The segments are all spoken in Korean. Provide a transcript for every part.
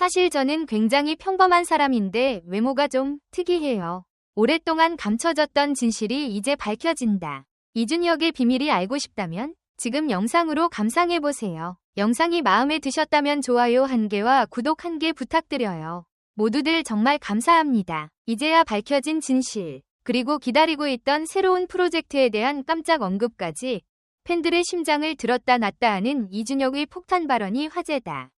사실 저는 굉장히 평범한 사람인데 외모가 좀 특이해요. 오랫동안 감춰졌던 진실이 이제 밝혀진다. 이준혁의 비밀이 알고 싶다면 지금 영상으로 감상해보세요. 영상이 마음에 드셨다면 좋아요 1개와 구독 1개 부탁드려요. 모두들 정말 감사합니다. 이제야 밝혀진 진실, 그리고 기다리고 있던 새로운 프로젝트에 대한 깜짝 언급까지 팬들의 심장을 들었다 놨다 하는 이준혁의 폭탄 발언이 화제다.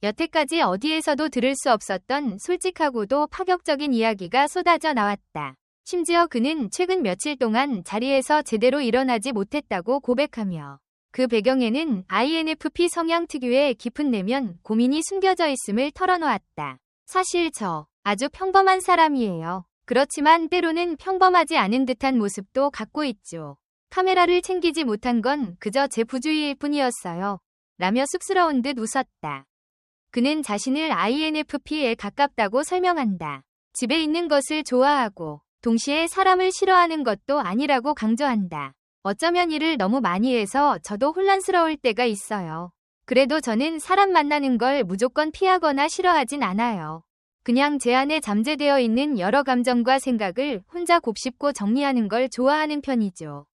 여태까지 어디에서도 들을 수 없었던 솔직하고도 파격적인 이야기가 쏟아져 나왔다. 심지어 그는 최근 며칠 동안 자리에서 제대로 일어나지 못했다고 고백하며 그 배경에는 INFP 성향 특유의 깊은 내면 고민이 숨겨져 있음을 털어놓았다. 사실 저 아주 평범한 사람이에요. 그렇지만 때로는 평범하지 않은 듯한 모습도 갖고 있죠. 카메라를 챙기지 못한 건 그저 제 부주의일 뿐이었어요. 라며 쑥스러운 듯 웃었다. 그는 자신을 INFP에 가깝다고 설명한다. 집에 있는 것을 좋아하고 동시에 사람을 싫어하는 것도 아니라고 강조한다. 어쩌면 일을 너무 많이 해서 저도 혼란스러울 때가 있어요. 그래도 저는 사람 만나는 걸 무조건 피하거나 싫어하진 않아요. 그냥 제 안에 잠재되어 있는 여러 감정과 생각을 혼자 곱씹고 정리하는 걸 좋아하는 편이죠.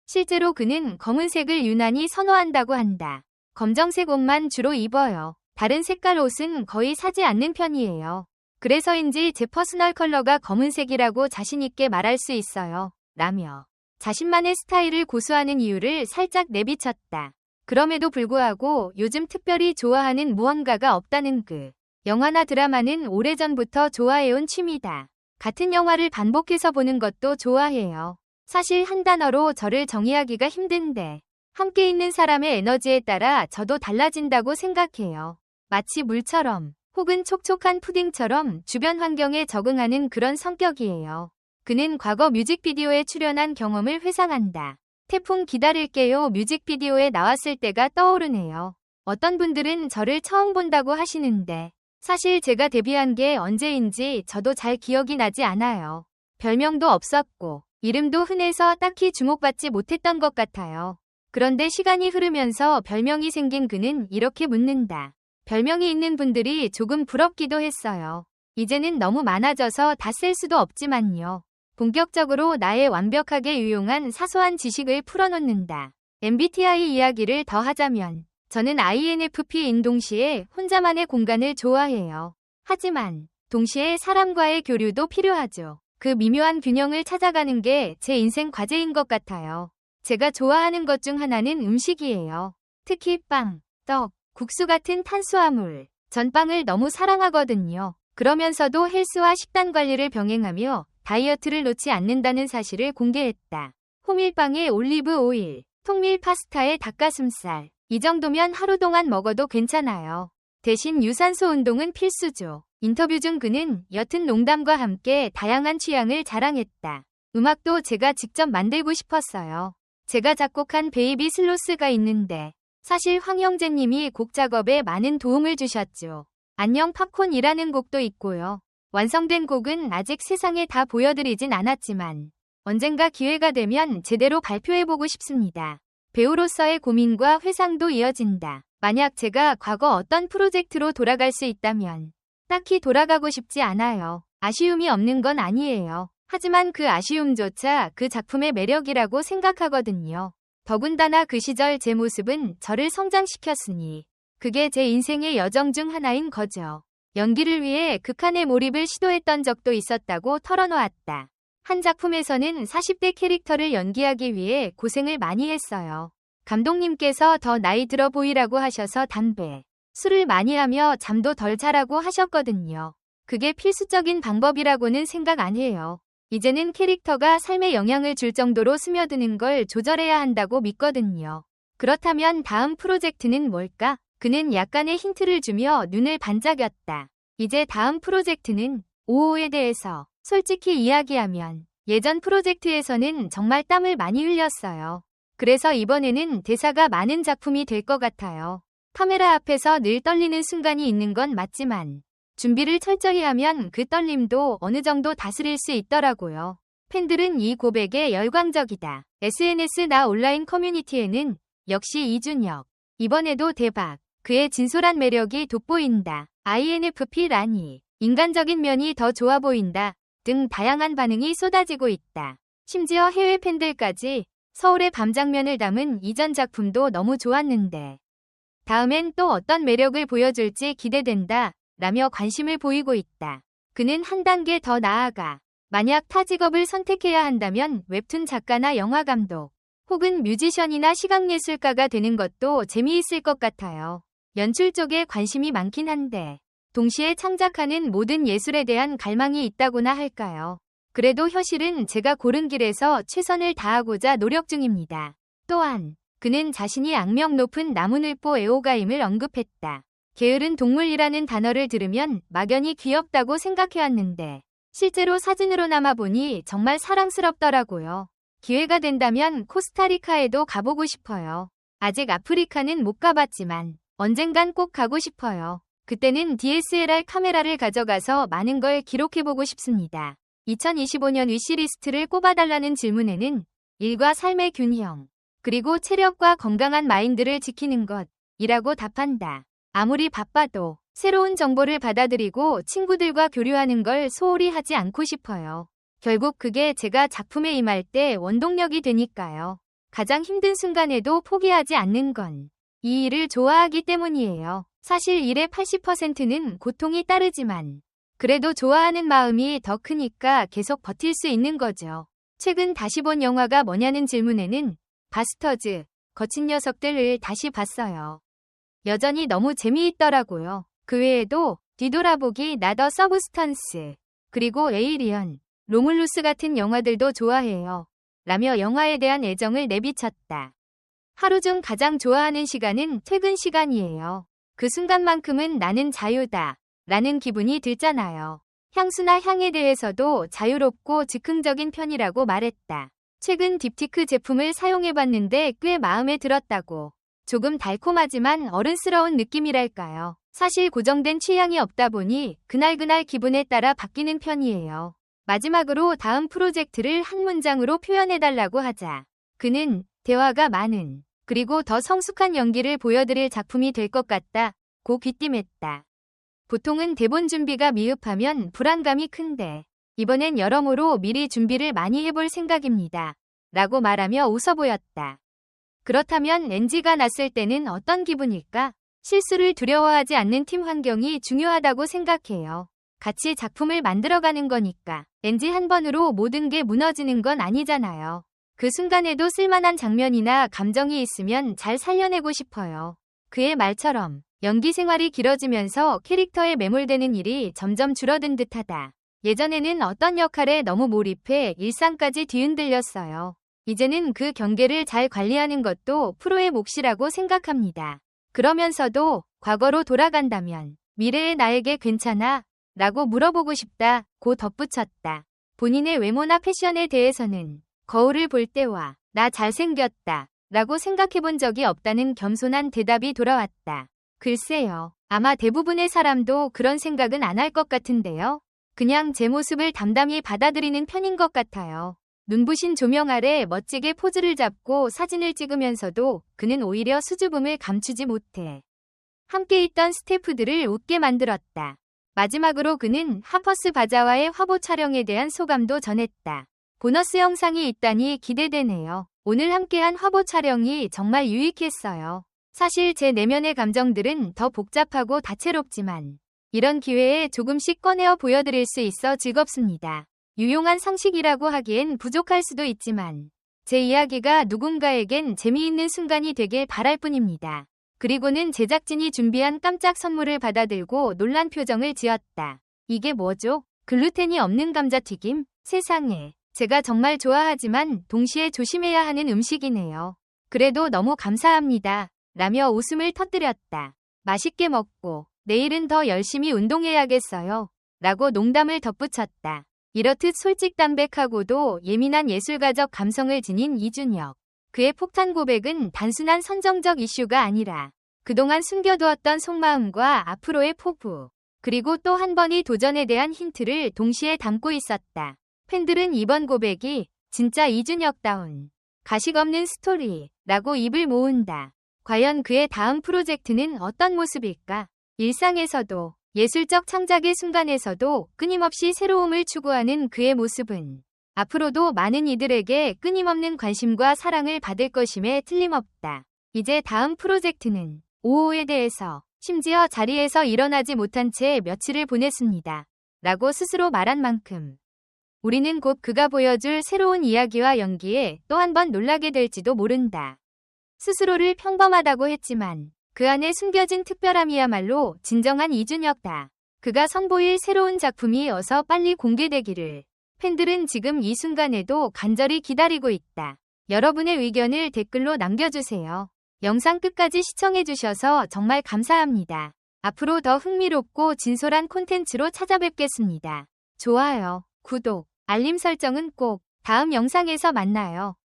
실제로 그는 검은색을 유난히 선호한다고 한다. 검정색 옷만 주로 입어요. 다른 색깔 옷은 거의 사지 않는 편이에요. 그래서인지 제 퍼스널 컬러가 검은색이라고 자신있게 말할 수 있어요. 라며 자신만의 스타일을 고수하는 이유를 살짝 내비쳤다. 그럼에도 불구하고 요즘 특별히 좋아하는 무언가가 없다는 그 영화나 드라마는 오래전부터 좋아해온 취미다. 같은 영화를 반복해서 보는 것도 좋아해요. 사실 한 단어로 저를 정의하기가 힘든데 함께 있는 사람의 에너지에 따라 저도 달라진다고 생각해요. 마치 물처럼 혹은 촉촉한 푸딩처럼 주변 환경에 적응하는 그런 성격이에요. 그는 과거 뮤직비디오에 출연한 경험을 회상한다. 태풍 기다릴게요 뮤직비디오에 나왔을 때가 떠오르네요. 어떤 분들은 저를 처음 본다고 하시는데 사실 제가 데뷔한 게 언제인지 저도 잘 기억이 나지 않아요. 별명도 없었고 이름도 흔해서 딱히 주목받지 못했던 것 같아요. 그런데 시간이 흐르면서 별명이 생긴 그는 이렇게 묻는다. 별명이 있는 분들이 조금 부럽기도 했어요. 이제는 너무 많아져서 다 쓸 수도 없지만요. 본격적으로 나의 완벽하게 유용한 사소한 지식을 풀어놓는다. MBTI 이야기를 더 하자면 저는 INFP인 동시에 혼자만의 공간을 좋아해요. 하지만 동시에 사람과의 교류도 필요하죠. 그 미묘한 균형을 찾아가는 게 제 인생 과제인 것 같아요. 제가 좋아하는 것 중 하나는 음식이에요. 특히 빵, 떡, 국수 같은 탄수화물, 전빵을 너무 사랑하거든요. 그러면서도 헬스와 식단 관리를 병행하며 다이어트를 놓지 않는다는 사실을 공개했다. 호밀빵에 올리브 오일, 통밀 파스타에 닭가슴살. 이 정도면 하루 동안 먹어도 괜찮아요. 대신 유산소 운동은 필수죠. 인터뷰 중 그는 옅은 농담과 함께 다양한 취향을 자랑했다. 음악도 제가 직접 만들고 싶었어요. 제가 작곡한 베이비 슬로스가 있는데 사실 황영재님이 곡 작업에 많은 도움을 주셨죠. 안녕 팝콘이라는 곡도 있고요. 완성된 곡은 아직 세상에 다 보여드리진 않았지만 언젠가 기회가 되면 제대로 발표해보고 싶습니다. 배우로서의 고민과 회상도 이어진다. 만약 제가 과거 어떤 프로젝트로 돌아갈 수 있다면 딱히 돌아가고 싶지 않아요. 아쉬움이 없는 건 아니에요. 하지만 그 아쉬움조차 그 작품의 매력이라고 생각하거든요. 더군다나 그 시절 제 모습은 저를 성장시켰으니 그게 제 인생의 여정 중 하나인 거죠. 연기를 위해 극한의 몰입을 시도했던 적도 있었다고 털어놓았다. 한 작품에서는 40대 캐릭터를 연기하기 위해 고생을 많이 했어요. 감독님께서 더 나이 들어 보이라고 하셔서 담배, 술을 많이 하며 잠도 덜 자라고 하셨거든요. 그게 필수적인 방법이라고는 생각 안 해요. 이제는 캐릭터가 삶에 영향을 줄 정도로 스며드는 걸 조절해야 한다고 믿거든요. 그렇다면 다음 프로젝트는 뭘까? 그는 약간의 힌트를 주며 눈을 반짝였다. 이제 다음 프로젝트는 5호에 대해서 솔직히 이야기하면 예전 프로젝트에서는 정말 땀을 많이 흘렸어요. 그래서 이번에는 대사가 많은 작품이 될 것 같아요. 카메라 앞에서 늘 떨리는 순간이 있는 건 맞지만 준비를 철저히 하면 그 떨림도 어느 정도 다스릴 수 있더라고요. 팬들은 이 고백에 열광적이다. SNS 나 온라인 커뮤니티에는 역시 이준혁. 이번에도 대박. 그의 진솔한 매력이 돋보인다. INFP라니 인간적인 면이 더 좋아 보인다 등 다양한 반응이 쏟아지고 있다. 심지어 해외 팬들까지 서울의 밤 장면을 담은 이전 작품도 너무 좋았는데 다음엔 또 어떤 매력을 보여줄지 기대된다 라며 관심을 보이고 있다. 그는 한 단계 더 나아가 만약 타 직업을 선택해야 한다면 웹툰 작가나 영화감독 혹은 뮤지션이나 시각예술가가 되는 것도 재미있을 것 같아요. 연출 쪽에 관심이 많긴 한데 동시에 창작하는 모든 예술에 대한 갈망이 있다고나 할까요? 그래도 현실은 제가 고른 길에서 최선을 다하고자 노력 중입니다. 또한 그는 자신이 악명 높은 나무늘보 애호가임을 언급했다. 게으른 동물이라는 단어를 들으면 막연히 귀엽다고 생각해왔는데 실제로 사진으로나마 보니 정말 사랑스럽더라고요. 기회가 된다면 코스타리카에도 가보고 싶어요. 아직 아프리카는 못 가봤지만 언젠간 꼭 가고 싶어요. 그때는 DSLR 카메라를 가져가서 많은 걸 기록해보고 싶습니다. 2025년 위시리스트를 꼽아달라는 질문에는 일과 삶의 균형, 그리고 체력과 건강한 마인드를 지키는 것이라고 답한다. 아무리 바빠도 새로운 정보를 받아들이고 친구들과 교류하는 걸 소홀히 하지 않고 싶어요. 결국 그게 제가 작품에 임할 때 원동력이 되니까요. 가장 힘든 순간에도 포기하지 않는 건 이 일을 좋아하기 때문이에요. 사실 일의 80%는 고통이 따르지만 그래도 좋아하는 마음이 더 크니까 계속 버틸 수 있는 거죠. 최근 다시 본 영화가 뭐냐는 질문에는 바스터즈, 거친 녀석들을 다시 봤어요. 여전히 너무 재미있더라고요. 그 외에도 뒤돌아보기 나더 서브스턴스, 그리고 에이리언, 로물루스 같은 영화들도 좋아해요. 라며 영화에 대한 애정을 내비쳤다. 하루 중 가장 좋아하는 시간은 퇴근 시간이에요. 그 순간만큼은 나는 자유다 라는 기분이 들잖아요. 향수나 향에 대해서도 자유롭고 즉흥적인 편이라고 말했다. 최근 딥티크 제품을 사용해봤는데 꽤 마음에 들었다고. 조금 달콤하지만 어른스러운 느낌이랄까요. 사실 고정된 취향이 없다 보니 그날그날 기분에 따라 바뀌는 편이에요. 마지막으로 다음 프로젝트를 한 문장으로 표현해달라고 하자. 그는 대화가 많은 그리고 더 성숙한 연기를 보여드릴 작품이 될 것 같다 고 귀띔했다. 보통은 대본 준비가 미흡하면 불안감이 큰데 이번엔 여러모로 미리 준비를 많이 해볼 생각입니다. 라고 말하며 웃어 보였다. 그렇다면 NG가 났을 때는 어떤 기분일까? 실수를 두려워하지 않는 팀 환경이 중요하다고 생각해요. 같이 작품을 만들어가는 거니까 NG 한 번으로 모든 게 무너지는 건 아니잖아요. 그 순간에도 쓸만한 장면이나 감정이 있으면 잘 살려내고 싶어요. 그의 말처럼 연기 생활이 길어지면서 캐릭터에 매몰되는 일이 점점 줄어든 듯하다. 예전에는 어떤 역할에 너무 몰입해 일상까지 뒤흔들렸어요. 이제는 그 경계를 잘 관리하는 것도 프로의 몫이라고 생각합니다. 그러면서도 과거로 돌아간다면 미래의 나에게 괜찮아? 라고 물어보고 싶다 고 덧붙였다. 본인의 외모나 패션에 대해서는 거울을 볼 때와 나 잘생겼다 라고 생각해본 적이 없다는 겸손한 대답이 돌아왔다. 글쎄요. 아마 대부분의 사람도 그런 생각은 안 할 것 같은데요. 그냥 제 모습을 담담히 받아들이는 편인 것 같아요. 눈부신 조명 아래 멋지게 포즈를 잡고 사진을 찍으면서도 그는 오히려 수줍음을 감추지 못해 함께 있던 스태프들을 웃게 만들었다. 마지막으로 그는 하퍼스 바자와의 화보 촬영에 대한 소감도 전했다. 보너스 영상이 있다니 기대되네요. 오늘 함께한 화보 촬영이 정말 유익했어요. 사실 제 내면의 감정들은 더 복잡하고 다채롭지만 이런 기회에 조금씩 꺼내어 보여드릴 수 있어 즐겁습니다. 유용한 상식이라고 하기엔 부족할 수도 있지만 제 이야기가 누군가에겐 재미있는 순간이 되길 바랄 뿐입니다. 그리고는 제작진이 준비한 깜짝 선물을 받아들고 놀란 표정을 지었다. 이게 뭐죠? 글루텐이 없는 감자튀김? 세상에. 제가 정말 좋아하지만 동시에 조심해야 하는 음식이네요. 그래도 너무 감사합니다. 라며 웃음을 터뜨렸다. 맛있게 먹고 내일은 더 열심히 운동해야겠어요. 라고 농담을 덧붙였다. 이렇듯 솔직담백하고도 예민한 예술가적 감성을 지닌 이준혁. 그의 폭탄 고백은 단순한 선정적 이슈가 아니라 그동안 숨겨두었던 속마음과 앞으로의 포부, 그리고 또 한 번의 도전에 대한 힌트를 동시에 담고 있었다. 팬들은 이번 고백이 진짜 이준혁다운 가식 없는 스토리라고 입을 모은다. 과연 그의 다음 프로젝트는 어떤 모습일까? 일상에서도 예술적 창작의 순간에서도 끊임없이 새로움을 추구하는 그의 모습은 앞으로도 많은 이들에게 끊임없는 관심과 사랑을 받을 것임에 틀림없다. 이제 다음 프로젝트는 5호에 대해서 심지어 자리에서 일어나지 못한 채 며칠을 보냈습니다. 라고 스스로 말한 만큼 우리는 곧 그가 보여줄 새로운 이야기와 연기에 또 한 번 놀라게 될지도 모른다. 스스로를 평범하다고 했지만 그 안에 숨겨진 특별함이야말로 진정한 이준혁다. 그가 선보일 새로운 작품이 어서 빨리 공개되기를 팬들은 지금 이 순간에도 간절히 기다리고 있다. 여러분의 의견을 댓글로 남겨주세요. 영상 끝까지 시청해주셔서 정말 감사합니다. 앞으로 더 흥미롭고 진솔한 콘텐츠로 찾아뵙겠습니다. 좋아요, 구독, 알림 설정은 꼭 다음 영상에서 만나요.